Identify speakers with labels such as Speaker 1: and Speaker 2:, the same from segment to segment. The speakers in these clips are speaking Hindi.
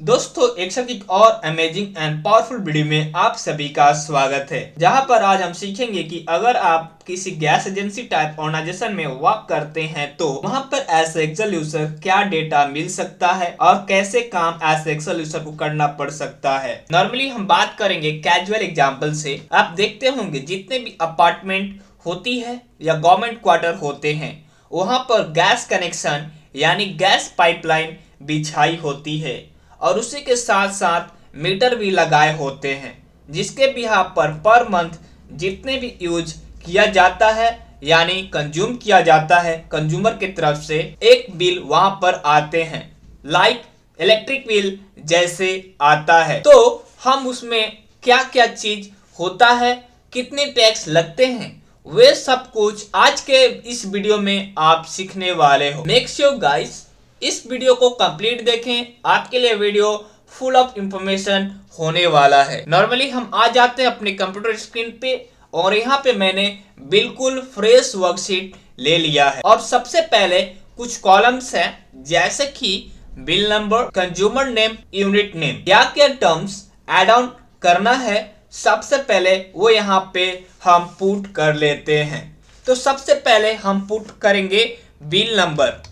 Speaker 1: दोस्तों एक साथ एक और अमेजिंग एंड पावरफुल वीडियो में आप सभी का स्वागत है, जहां पर आज हम सीखेंगे कि अगर आप किसी गैस एजेंसी टाइप ऑर्गेनाइजेशन में वर्क करते हैं तो वहां पर एज एक्सेल यूजर क्या डेटा मिल सकता है और कैसे काम एज एक्सेल यूजर को करना पड़ सकता है। नॉर्मली हम बात करेंगे कैजुअल एग्जाम्पल से। आप देखते होंगे जितने भी अपार्टमेंट होती है या गवर्नमेंट क्वार्टर होते हैं वहां पर गैस कनेक्शन यानी गैस पाइपलाइन बिछाई होती है और उसी के साथ साथ मीटर भी लगाए होते हैं, जिसके बिहाफ पर मंथ जितने भी यूज किया जाता है यानी कंज्यूम किया जाता है कंज्यूमर की तरफ से एक बिल वहां पर आते हैं, लाइक इलेक्ट्रिक बिल जैसे आता है। तो हम उसमें क्या क्या चीज होता है, कितने टैक्स लगते हैं, वे सब कुछ आज के इस वीडियो में आप सीखने वाले हो। मेक श्योर गाइस इस वीडियो को कंप्लीट देखें, आपके लिए वीडियो फुल ऑफ इंफॉर्मेशन होने वाला है। नॉर्मली हम आ जाते हैं अपने कंप्यूटर स्क्रीन पे और यहाँ पे मैंने बिल्कुल फ्रेश वर्कशीट ले लिया है और सबसे पहले कुछ कॉलम्स हैं जैसे कि bill number, consumer name, unit name, क्या क्या टर्म्स ऐड ऑन करना है सबसे पहले वो यहाँ पे हम पुट कर लेते हैं। तो सबसे पहले हम पुट करेंगे बिल नंबर।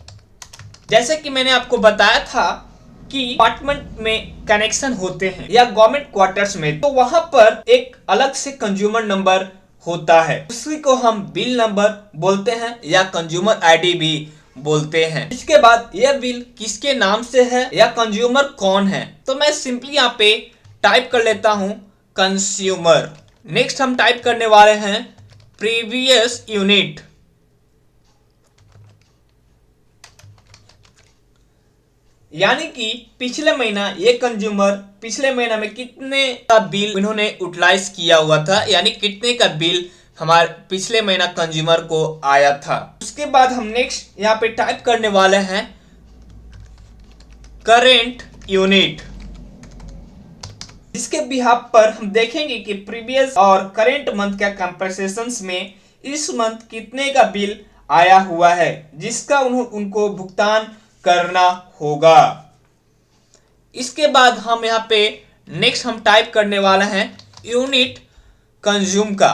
Speaker 1: जैसे कि मैंने आपको बताया था कि अपार्टमेंट में कनेक्शन होते हैं या गवर्नमेंट क्वार्टर्स में तो वहां पर एक अलग से कंज्यूमर नंबर होता है, उसी को हम बिल नंबर बोलते हैं या कंज्यूमर आईडी भी बोलते हैं। इसके बाद यह बिल किसके नाम से है या कंज्यूमर कौन है, तो मैं सिंपली यहाँ पे टाइप कर लेता हूं कंज्यूमर। नेक्स्ट हम टाइप करने वाले हैं प्रीवियस यूनिट, यानी कि पिछले महीना ये कंज्यूमर पिछले महीना में कितने का बिल इन्होंने यूटिलाइज किया हुआ था, यानी कितने का बिल हमारे पिछले महीना कंज्यूमर को आया था। उसके बाद हम नेक्स्ट यहाँ पे टाइप करने वाले हैं करेंट यूनिट, जिसके बिहाफ पर हम देखेंगे कि प्रीवियस और करेंट मंथ का कंपेरिजन में इस मंथ कितने का बिल आया हुआ है जिसका उनको भुगतान करना होगा। इसके बाद हम यहाँ पे नेक्स्ट हम टाइप करने वाले हैं यूनिट कंज्यूम का।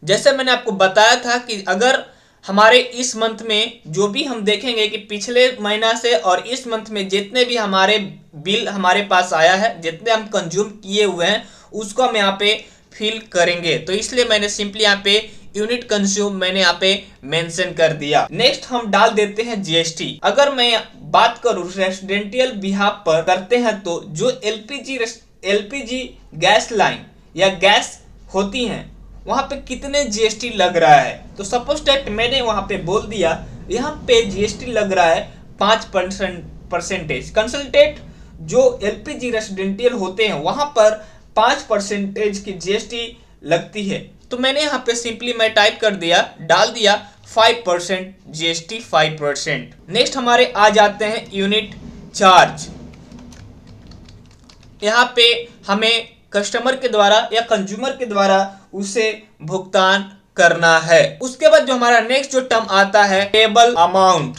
Speaker 1: जैसे मैंने आपको बताया था कि अगर हमारे इस मंथ में जो भी हम देखेंगे कि पिछले महीना से और इस मंथ में जितने भी हमारे बिल हमारे पास आया है, जितने हम कंज्यूम किए हुए हैं उसको हम यहाँ पे फिल करेंगे, तो इसलिए मैंने सिंपली यहाँ पे यूनिट कंज्यूम मैंने यहाँ पे मेंशन कर दिया। नेक्स्ट हम डाल देते हैं जीएसटी। अगर मैं बात करूं रेसिडेंशियल बिहाफ पर करते हैं तो जो एलपीजी गैस लाइन या गैस होती हैं वहां पे कितने जीएसटी लग रहा है, तो सपोज दैट मैंने वहां पे बोल दिया यहाँ पे जीएसटी लग रहा है 5%। कंसल्टेंट जो एलपीजी रेसिडेंशियल होते हैं वहां पर 5% की जीएसटी लगती है, तो मैंने यहाँ पे सिंपली मैं टाइप कर दिया, डाल दिया 5% जीएसटी 5%। नेक्स्ट हमारे आ जाते हैं यूनिट चार्ज। यहाँ पे हमें कस्टमर के द्वारा या कंज्यूमर के द्वारा उसे भुगतान करना है। उसके बाद जो हमारा नेक्स्ट जो टर्म आता है पेबल अमाउंट,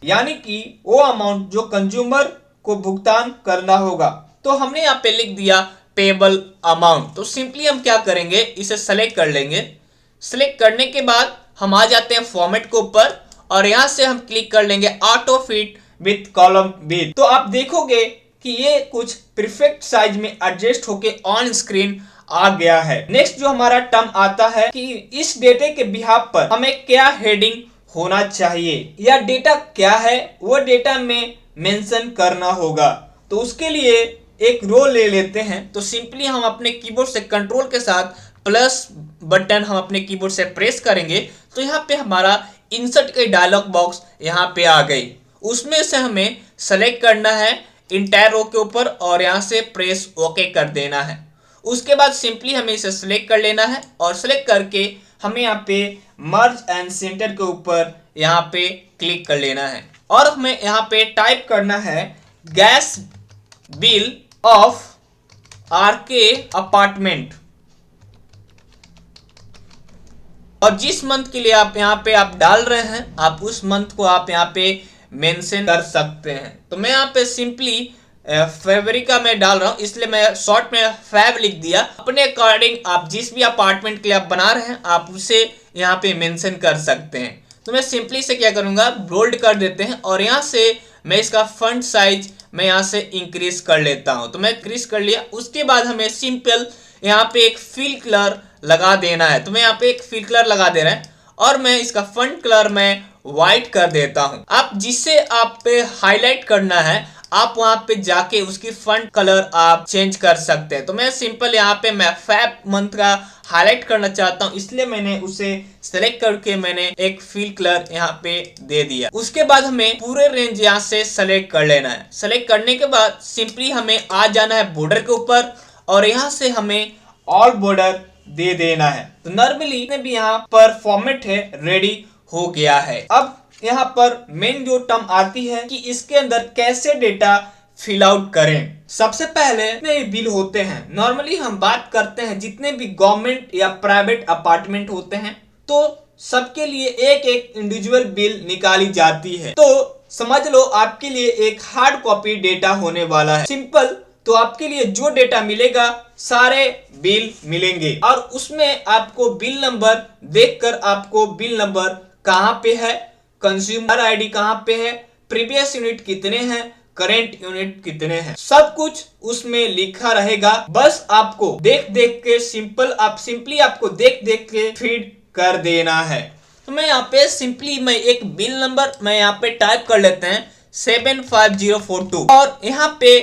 Speaker 1: यानी कि वो अमाउंट जो कंज्यूमर को भुगतान करना होगा, तो हमने यहाँ पे लिख दिया पेबल अमाउंट। तो सिंपली हम क्या करेंगे, इसे सेलेक्ट कर लेंगे। सेलेक्ट करने के बाद हम आ जाते हैं फॉर्मेट के ऊपर और यहां से हम क्लिक कर लेंगे auto fit with column with. तो आप देखोगे कि ये कुछ परफेक्ट साइज में एडजस्ट होके ऑन स्क्रीन आ गया है। नेक्स्ट जो हमारा टर्म आता है कि इस डेटा के बिहाफ पर हमें क्या हेडिंग होना चाहिए या डेटा क्या है वो डेटा में मेंशन करना होगा, तो उसके लिए एक रो ले लेते हैं। तो सिंपली हम अपने कीबोर्ड से कंट्रोल के साथ प्लस बटन हम अपने कीबोर्ड से प्रेस करेंगे तो यहाँ पे हमारा इंसर्ट के डायलॉग बॉक्स यहाँ पे आ गई। उसमें से हमें सेलेक्ट करना है इंटायर रो के ऊपर और यहाँ से प्रेस ओके कर देना है। उसके बाद सिंपली हमें इसे सेलेक्ट कर लेना है और सेलेक्ट करके हमें यहाँ पे मर्ज एंड सेंटर के ऊपर यहाँ पे क्लिक कर लेना है और हमें यहाँ पे टाइप करना है gas bill of RK apartment, और जिस मंथ के लिए आप यहाँ पे आप डाल रहे हैं आप उस मंथ को आप यहाँ पे मेंशन कर सकते हैं। तो मैं यहाँ पे सिंपली फरवरी का मैं डाल रहा हूँ, इसलिए मैं शॉर्ट में फैब लिख दिया। अपने अकॉर्डिंग आप जिस भी अपार्टमेंट के लिए आप बना रहे हैं आप उसे यहाँ पे मेंशन कर सकते हैं। तो मैं सिंपली से क्या करूँगा, बोल्ड कर देते हैं और यहाँ से मैं इसका फॉन्ट साइज मैं यहाँ से इंक्रीज कर लेता हूँ। तो मैं इंक्रीज कर लिया। उसके बाद हमें सिंपल यहाँ पे एक फिल कलर लगा देना है। तो मैं यहाँ पे एक फिल कलर लगा दे रहा है और मैं इसका फॉन्ट कलर मैं व्हाइट कर देता हूँ। आप जिससे आप पे हाईलाइट करना है आप वहां पे जाके उसकी फॉन्ट कलर आप चेंज कर सकते हैं। तो मैं सिंपल यहाँ पे मैं फैब मंथ का हाईलाइट करना चाहता हूँ, इसलिए मैंने उसे सेलेक्ट करके मैंने एक फिल कलर यहाँ पे दे दिया। उसके बाद हमें पूरे रेंज यहाँ से सेलेक्ट कर लेना है। सेलेक्ट करने के बाद सिंपली हमें आ जाना है बॉर्डर के ऊपर और यहाँ से हमें ऑल बॉर्डर दे देना है। तो नॉर्मली भी यहाँ पर फॉर्मेट है रेडी हो गया है। अब यहाँ पर मेन जो टर्म आती है कि इसके अंदर कैसे डेटा फिल आउट करें। सबसे पहले जितने बिल होते हैं, नॉर्मली हम बात करते हैं जितने भी गवर्नमेंट या प्राइवेट अपार्टमेंट होते हैं तो सबके लिए एक एक इंडिविजुअल बिल निकाली जाती है। तो समझ लो आपके लिए एक हार्ड कॉपी डेटा होने वाला है। सिंपल, तो आपके लिए जो डेटा मिलेगा सारे बिल मिलेंगे और उसमें आपको बिल नंबर देखकर आपको बिल नंबर कहाँ पे है, कंज्यूमर आईडी कहाँ पे है, प्रीवियस यूनिट कितने हैं, करेंट यूनिट कितने हैं, सब कुछ उसमें लिखा रहेगा। बस आपको देख देख के सिंपली आपको देख देख के फीड कर देना है। तो मैं यहाँ पे सिंपली मैं एक बिल नंबर मैं यहाँ पे टाइप कर लेते हैं 75042 और यहाँ पे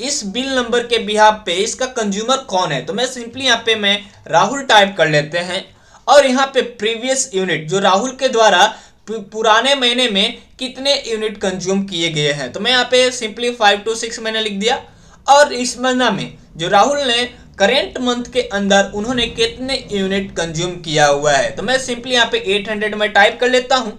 Speaker 1: इस बिल नंबर के बिहाफ पे इसका कंज्यूमर कौन है। तो मैं सिंपली यहाँ पे मैं राहुल टाइप कर लेते हैं और यहाँ पे प्रीवियस यूनिट जो राहुल के द्वारा पुराने महीने में कितने यूनिट कंज्यूम किए गए हैं। तो मैं यहाँ पे सिंपली 526 मैंने लिख दिया और इस महीना में जो राहुल ने करेंट मंथ के अंदर उन्होंने कितने यूनिट कंज्यूम किया हुआ है। तो मैं सिंपली यहाँ पे 800 में टाइप कर लेता हूँ।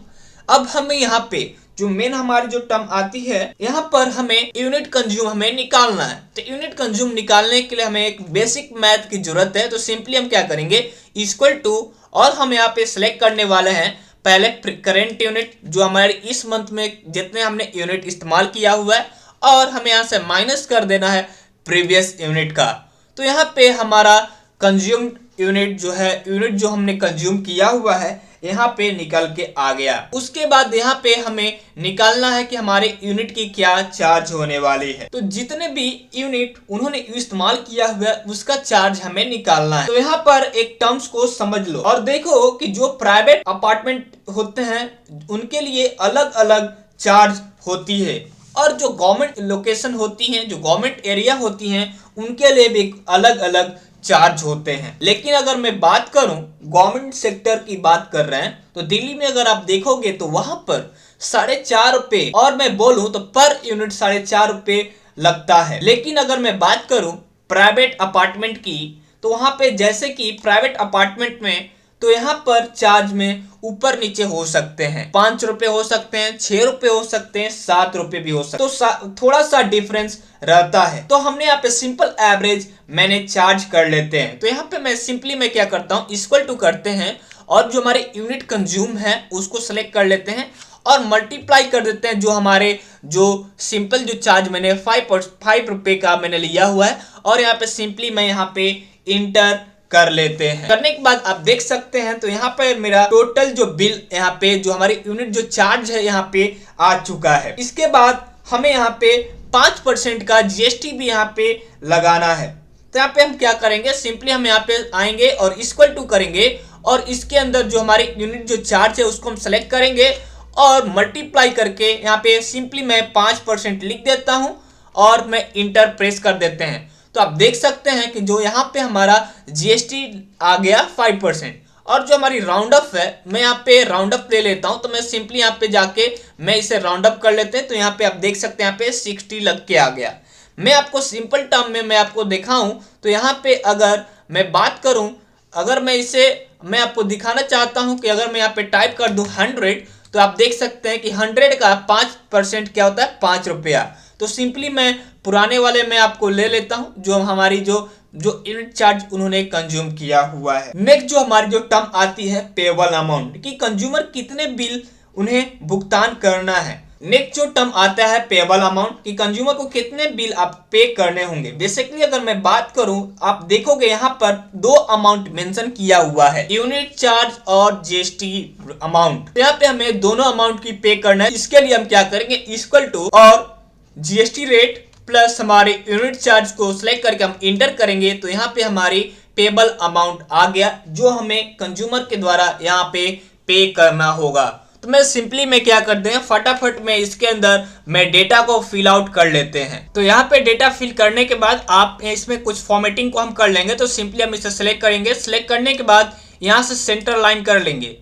Speaker 1: अब हमें यहाँ पे जो मेन हमारी जो टर्म आती है यहाँ पर हमें यूनिट कंज्यूम हमें निकालना है। तो यूनिट कंज्यूम निकालने के लिए हमें एक बेसिक मैथ की जरूरत है। तो सिंपली हम क्या करेंगे, इक्वल टू और हम यहाँ पे सिलेक्ट करने वाले हैं पहले करेंट यूनिट जो हमारे इस मंथ में जितने हमने यूनिट इस्तेमाल किया हुआ है और हमें यहाँ से माइनस कर देना है प्रीवियस यूनिट का। तो यहाँ पे हमारा कंज्यूम यूनिट जो है, यूनिट जो हमने कंज्यूम किया हुआ है यहाँ पे निकल के आ गया। उसके बाद यहाँ पे हमें निकालना है कि हमारे यूनिट की क्या चार्ज होने वाली है। तो जितने भी यूनिट उन्होंने इस्तेमाल किया हुआ है उसका चार्ज हमें निकालना है। तो यहाँ पर एक टर्म्स को समझ लो और देखो कि जो प्राइवेट अपार्टमेंट होते हैं उनके लिए अलग अलग चार्ज होती है और जो गवर्नमेंट लोकेशन होती हैं, जो गवर्नमेंट एरिया होती हैं उनके लिए भी अलग अलग चार्ज होते हैं। लेकिन अगर मैं बात करूं गवर्नमेंट सेक्टर की बात कर रहे हैं तो दिल्ली में अगर आप देखोगे तो वहां पर 4.5 रुपए और मैं बोलूं तो पर यूनिट 4.5 रुपए लगता है। लेकिन अगर मैं बात करूं प्राइवेट अपार्टमेंट की तो वहां पे जैसे कि प्राइवेट अपार्टमेंट में तो यहाँ पर चार्ज में ऊपर नीचे हो सकते हैं, 5 रुपए हो सकते हैं, 6 रुपए हो सकते हैं, 7 रुपए भी हो सकते हैं। तो थोड़ा सा डिफरेंस रहता है। तो हमने यहाँ पे सिंपल एवरेज मैंने चार्ज कर लेते हैं। तो यहाँ पे मैं सिंपली मैं क्या करता हूँ, इक्वल टू करते हैं और जो हमारे यूनिट कंज्यूम है उसको सेलेक्ट कर लेते हैं और मल्टीप्लाई कर देते हैं जो हमारे जो सिंपल जो चार्ज मैंने 5 रुपए का मैंने लिया हुआ है और यहाँ पे सिंपली मैं यहाँ पे इंटर कर लेते हैं। करने के बाद आप देख सकते हैं तो यहाँ पे मेरा टोटल जो बिल यहाँ पे जो हमारी यूनिट जो चार्ज है यहाँ पे आ चुका है। इसके बाद हमें यहाँ पे 5% का जीएसटी भी यहाँ पे लगाना है। तो यहाँ पे हम क्या करेंगे, सिंपली हम यहाँ पे आएंगे और इक्वल टू करेंगे और इसके अंदर जो हमारी यूनिट जो चार्ज है उसको हम सेलेक्ट करेंगे और मल्टीप्लाई करके यहाँ पे सिंपली मैं 5% लिख देता हूँ और मैं इंटर प्रेस कर देते हैं। तो आप देख सकते हैं कि जो यहाँ पे हमारा जीएसटी आ गया 5% और जो हमारी राउंड अप है मैं यहाँ पे राउंड अप ले लेता हूँ। तो मैं सिंपली यहाँ पे जाके मैं इसे राउंड अप कर लेते हैं। तो यहाँ पे आप देख सकते हैं यहाँ पे 60 लग के आ गया। मैं आपको सिंपल टर्म में मैं आपको दिखाऊं तो यहाँ पे अगर मैं बात करूं, अगर मैं इसे मैं आपको दिखाना चाहता हूं कि अगर मैं यहाँ पे टाइप कर दूं 100 तो आप देख सकते हैं कि 100 का 5% क्या होता है, 5 रुपया। तो सिंपली मैं पुराने वाले में आपको ले लेता हूं जो हमारी जो यूनिट चार्ज उन्होंने कंज्यूम किया हुआ है। नेक्स्ट जो हमारी जो टर्म आती है पेबल अमाउंट, कि कंज्यूमर कितने बिल उन्हें भुगतान करना है। नेक्स्ट जो टर्म आता है पेबल अमाउंट, कि कंज्यूमर को कितने बिल आप पे करने होंगे। बेसिकली अगर मैं बात करूं, आप देखोगे यहाँ पर दो अमाउंट मेंशन किया हुआ है, यूनिट चार्ज और जीएसटी अमाउंट। तो यहाँ पे हमें दोनों अमाउंट की पे करना है। इसके लिए हम क्या करेंगे, इक्वल टू और जीएसटी रेट प्लस हमारे यूनिट चार्ज को सिलेक्ट करके हम इंटर करेंगे, तो यहाँ पे हमारी पेबल अमाउंट आ गया जो हमें कंज्यूमर के द्वारा यहाँ पे करना होगा। तो मैं सिंपली में क्या करते हैं, फटाफट में इसके अंदर मैं डेटा को फिल आउट कर लेते हैं। तो यहाँ पे डेटा फिल करने के बाद आप इसमें कुछ फॉर्मेटिंग को हम कर लेंगे। तो सिंपली हम इसे सिलेक्ट करेंगे, सिलेक्ट करने के बाद यहाँ से सेंटर लाइन कर लेंगे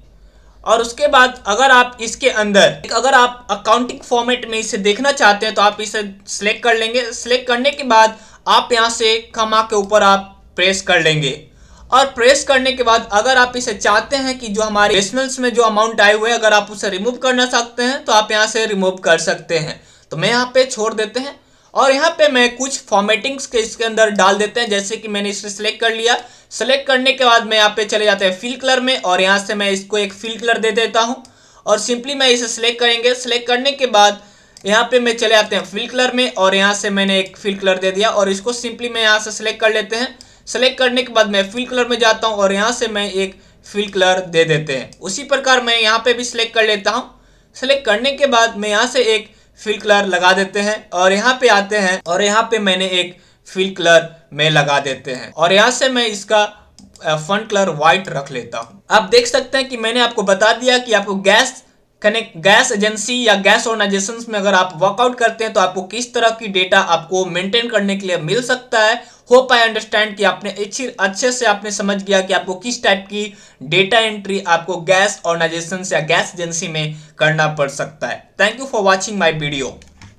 Speaker 1: और उसके बाद अगर आप इसके अंदर अगर आप अकाउंटिंग फॉर्मेट में इसे देखना चाहते हैं तो आप इसे सिलेक्ट कर लेंगे। सिलेक्ट करने के बाद आप यहाँ से कमा के ऊपर आप प्रेस कर लेंगे और प्रेस करने के बाद अगर आप इसे चाहते हैं कि जो हमारे डेसिमल्स में जो अमाउंट आए हुए हैं अगर आप उसे रिमूव करना चाहते हैं तो आप यहाँ से रिमूव कर सकते हैं। तो मैं यहाँ पे छोड़ देते हैं और यहाँ पे मैं कुछ फॉर्मेटिंग्स के इसके अंदर डाल देते हैं, जैसे कि मैंने इसे सिलेक्ट कर लिया। सिलेक्ट करने के बाद मैं यहाँ पे चले जाते हैं फिल कलर में और यहाँ से मैं इसको एक फिल कलर दे देता हूँ और सिंपली मैं इसे सिलेक्ट करेंगे। सिलेक्ट करने के बाद यहाँ पे मैं चले जाते हैं फिल कलर में और यहाँ से मैंने एक फिल कलर दे दिया और इसको सिंपली मैं यहाँ से सिलेक्ट कर लेते हैं। सेलेक्ट करने के बाद मैं फिल कलर में जाता हूं और यहां से मैं एक फिल कलर दे देते हैं। उसी प्रकार मैं यहां पे भी सिलेक्ट कर लेता हूं। सेलेक्ट करने के बाद मैं यहां से एक फिल कलर लगा देते हैं और यहां पे आते हैं और यहां पे मैंने एक फिल कलर में लगा देते हैं और यहां से मैं इसका फॉन्ट कलर व्हाइट रख लेता हूं। आप देख सकते हैं कि मैंने आपको बता दिया कि आपको गैस एजेंसी या गैस ऑर्गेनाइजेशंस में अगर आप वर्कआउट करते हैं तो आपको किस तरह की डेटा आपको मेंटेन करने के लिए मिल सकता है। होप आई अंडरस्टैंड कि आपने अच्छे से आपने समझ गया कि आपको किस टाइप की डेटा एंट्री आपको गैस ऑर्गेनाइजेशंस या गैस एजेंसी में करना पड़ सकता है। Thank you for watching my video.